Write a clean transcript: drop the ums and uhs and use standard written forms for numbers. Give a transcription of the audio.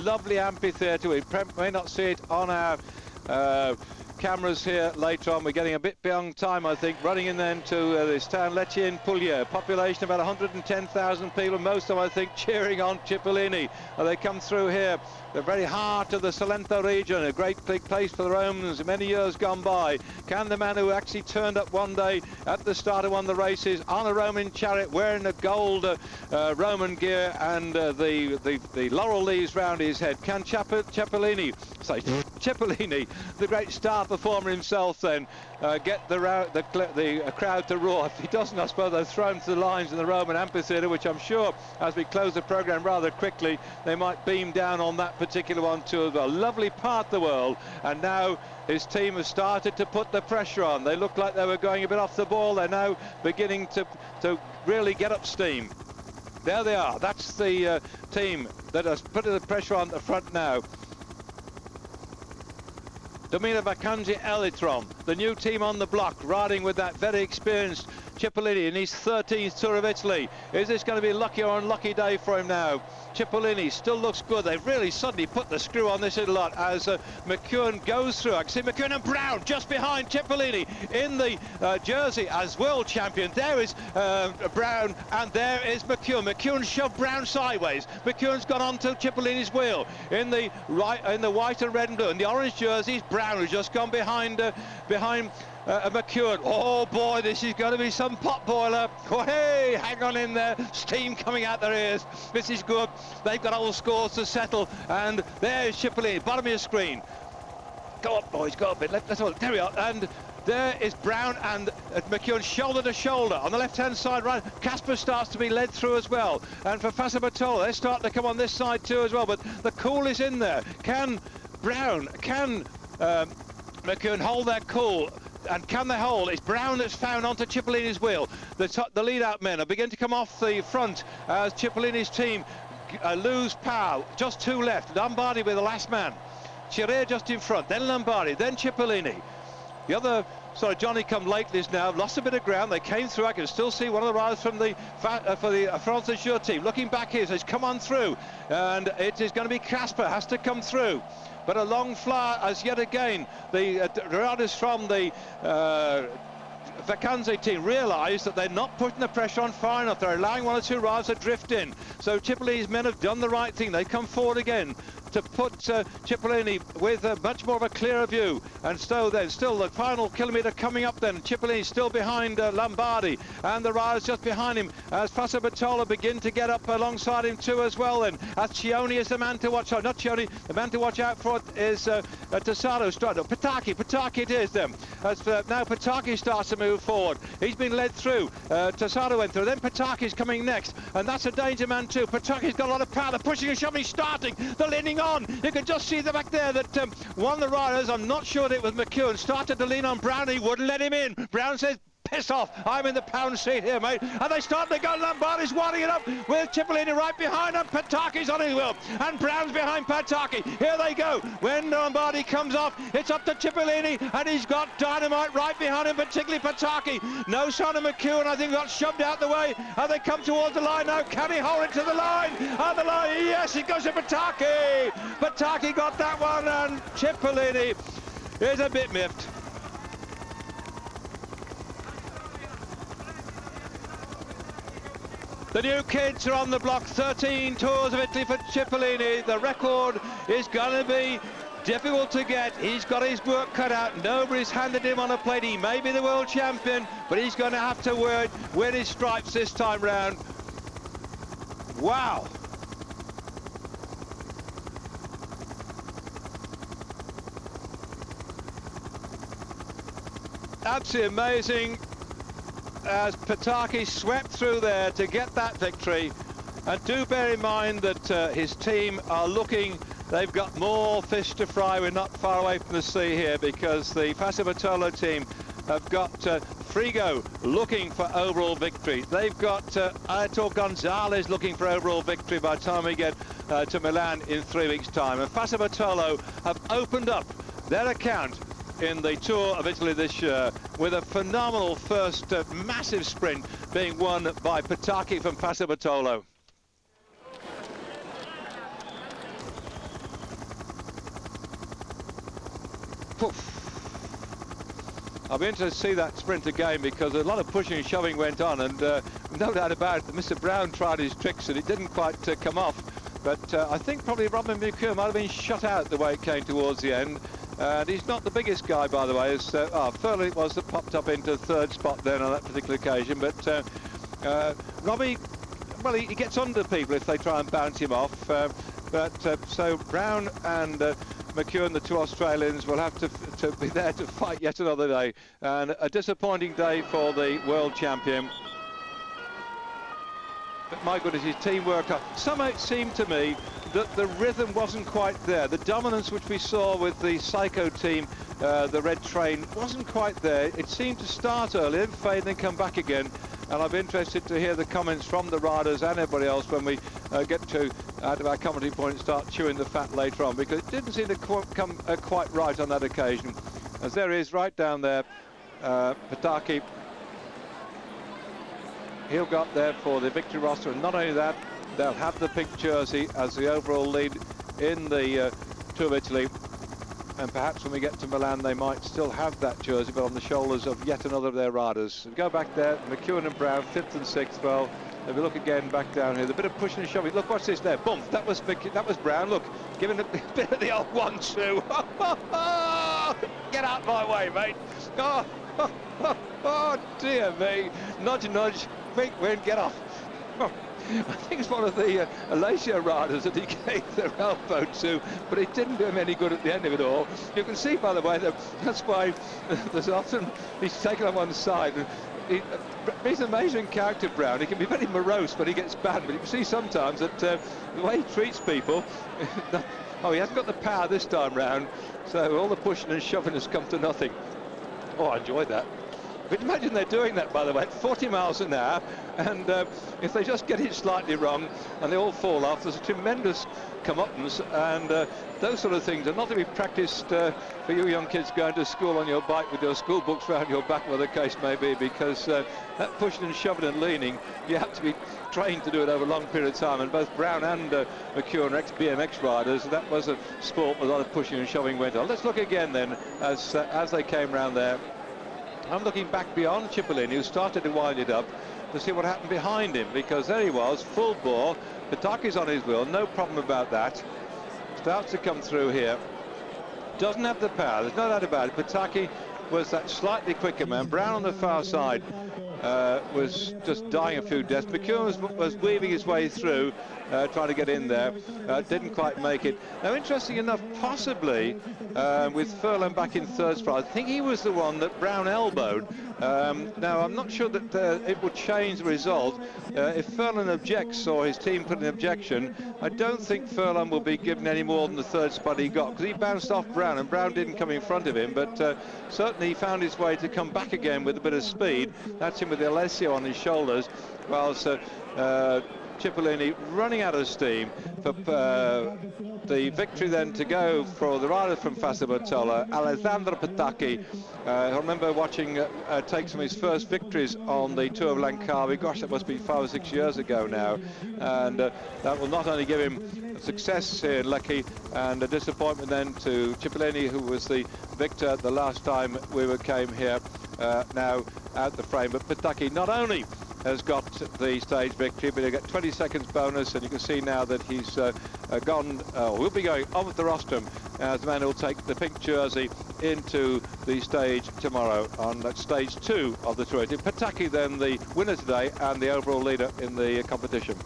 lovely amphitheatre. We may not see it on our cameras here later on. We're getting a bit beyond time, I think, running in then to this town, Lecce in Puglia. Population about 110,000 people, most of them, I think, cheering on Cipollini. They come through here, the very heart of the Salento region, a great big place for the Romans many years gone by. Can the man who actually turned up one day at the start of one of the races on a Roman chariot wearing the gold Roman gear and the laurel leaves round his head, can Cipollini, the great star performer himself, then get the crowd to roar? If he doesn't, I suppose they're thrown to the lines in the Roman amphitheatre, which I'm sure, as we close the programme rather quickly, they might beam down on that particular one too. A lovely part of the world, and now his team has started to put the pressure on. They looked like they were going a bit off the ball. They're now beginning to really get up steam. There they are. That's the team that has put the pressure on the front now. Domina Vacanzi Elitron, the new team on the block, riding with that very experienced Cipollini in his 13th Tour of Italy. Is this going to be a lucky or unlucky day for him now? Cipollini still looks good. They've really suddenly put the screw on this little lot as McEwen goes through. I can see McEwen and Brown just behind Cipollini in the jersey as world champion. There is Brown and there is McEwen. McEwen shoved Brown sideways. McEwen's gone on to Cipollini's wheel in the white and red and blue. In the orange jerseys, Brown has just gone behind McEwen. Oh boy, this is going to be some pot boiler. Oh, hey, hang on in there. Steam coming out their ears. This is good. They've got old scores to settle. And there's Cipollini, bottom of your screen. Go up, boys, go up a bit. Let's hold it. There we are. And there is Brown and McEwen shoulder to shoulder. On the left-hand side, right, Casper starts to be led through as well. And for Fasabatola, they start to come on this side too as well. But the cool is in there. Can Brown, can McEwen hold their cool? And can they hold? It's Brown that's found onto Cipollini's wheel. The lead-out men are beginning to come off the front as Cipollini's team lose power. Just two left. Lombardi with the last man. Chirea just in front. Then Lombardi. Then Cipollini. The other, sorry, Johnny come lately now. Lost a bit of ground. They came through. I can still see one of the riders from the for the France Insure team. Looking back here, says, come on through. And it is going to be Casper. Has to come through. But a long flyer as yet again the riders from the Vacanzi team realise that they're not putting the pressure on far enough. They're allowing one or two riders to drift in. So Cipollini's men have done the right thing. They come forward again to put Cipollini with much more of a clearer view. And so then still the final kilometre coming up then. Cipollini still behind Lombardi and the riders just behind him as Fasabatola begin to get up alongside him too as well then. As Cioni is the man to watch out. Not Cioni, the man to watch out for is Tassaro. Pataki it is then. As now Pataki starts to move forward. He's been led through. Tassaro went through. Then Pataki's coming next. And that's a danger man too. Pataki's got a lot of power. They're pushing and shoving, starting. They're leaning on. You can just see the back there that one of the riders, I'm not sure that it was McEwen, started to lean on Brown. He wouldn't let him in. Brown says, piss off, I'm in the pound seat here, mate. And they start to go. Lombardi's winding it up with Cipollini right behind him. Pataki's on his wheel and Brown's behind Pataki. Here they go. When Lombardi comes off, it's up to Cipollini and he's got Dynamite right behind him, particularly Pataki. No sign of McEwen, I think, got shoved out the way and they come towards the line now. Can he hold it to the line? On the line, yes, it goes to Pataki. Pataki got that one and Cipollini is a bit miffed. The new kids are on the block, 13 Tours of Italy for Cipollini. The record is going to be difficult to get. He's got his work cut out. Nobody's handed him on a plate. He may be the world champion, but he's going to have to win his stripes this time round. Wow. Absolutely amazing. As Pataki swept through there to get that victory. And do bear in mind that his team are looking, they've got more fish to fry. We're not far away from the sea here because the Fasabatola team have got Frigo looking for overall victory. They've got Aitor Gonzalez looking for overall victory by the time we get to Milan in 3 weeks' time. And Fasabatola have opened up their account in the Tour of Italy this year with a phenomenal first massive sprint being won by Pataki from Fasabatola. Poof. I'll be interested to see that sprint again, because a lot of pushing and shoving went on, and no doubt about it, Mr. Brown tried his tricks and it didn't quite come off. But I think probably Robin McCure might have been shut out the way it came towards the end. And he's not the biggest guy, by the way. Furley it was that popped up into third spot then on that particular occasion. But Robbie, well, he gets under people if they try and bounce him off. So Brown and McEwen, the two Australians, will have to be there to fight yet another day. And a disappointing day for the world champion. But my goodness, his teamwork. Somehow it seemed to me that the rhythm wasn't quite there. The dominance which we saw with the Psycho team, the Red Train, wasn't quite there. It seemed to start early, then fade, and then come back again. And I'm interested to hear the comments from the riders and everybody else when we get to out of our commentary point and start chewing the fat later on, because it didn't seem to come quite right on that occasion. As there is right down there, Pataki. He'll go up there for the victory roster, and not only that, they'll have the pink jersey as the overall lead in the Tour of Italy. And perhaps when we get to Milan, they might still have that jersey, but on the shoulders of yet another of their riders. We go back there, McEwen and Brown, 5th and 6th. Well, if we look again back down here, the bit of pushing and shoving. Look, watch this there. Boom, that was Brown. Look, giving a bit of the old 1-2. Get out my way, mate. Oh, dear me. Nudge, nudge. Big win, get off. I think it's one of the Alacia riders that he gave their elbow to, but it didn't do him any good at the end of it all. You can see, by the way, that's why there's often he's taken on one side. And he's an amazing character, Brown. He can be very morose when he gets banned, but you can see sometimes that the way he treats people. Oh, he hasn't got the power this time round, so all the pushing and shoving has come to nothing. Oh, I enjoyed that. But imagine they're doing that, by the way, at 40 miles an hour, and if they just get it slightly wrong and they all fall off, there's a tremendous comeuppance, and those sort of things are not to be practiced for you young kids going to school on your bike with your school books round your back, whatever the case may be, because that pushing and shoving and leaning, you have to be trained to do it over a long period of time, and both Brown and McEwen are ex-BMX riders. That was a sport with a lot of pushing and shoving went on. Let's look again then as they came round there. I'm looking back beyond Cipollini, who started to wind it up, to see what happened behind him, because there he was, full bore. Pataki's on his wheel, no problem about that. Starts to come through here. Doesn't have the power, there's no doubt about it. Pataki was that slightly quicker man. Brown on the far side was just dying a few deaths. McEwen was weaving his way through, trying to get in there. Didn't quite make it. Now, interesting enough, possibly with Furlan back in third spot, I think he was the one that Brown elbowed. Now, I'm not sure that it would change the result. If Furlan objects, or his team put an objection, I don't think Furlan will be given any more than the third spot he got, because he bounced off Brown, and Brown didn't come in front of him, but certainly he found his way to come back again with a bit of speed. That's him with the Alessio on his shoulders, whilst Cipollini running out of steam for the victory then to go for the rider from Fassa-Bertola, Alessandro Pataki. I remember watching take some of his first victories on the Tour of Langkawi. Gosh, that must be 5 or 6 years ago now, and that will not only give him success here in Lecce, and a disappointment then to Cipollini, who was the victor the last time we came here, now out the frame. But Pataki not only has got the stage victory, but he'll get 20 seconds bonus, and you can see now that he's will be going on with the rostrum as the man who will take the pink jersey into the stage tomorrow on stage 2 of the Tour. Pataki then the winner today and the overall leader in the competition.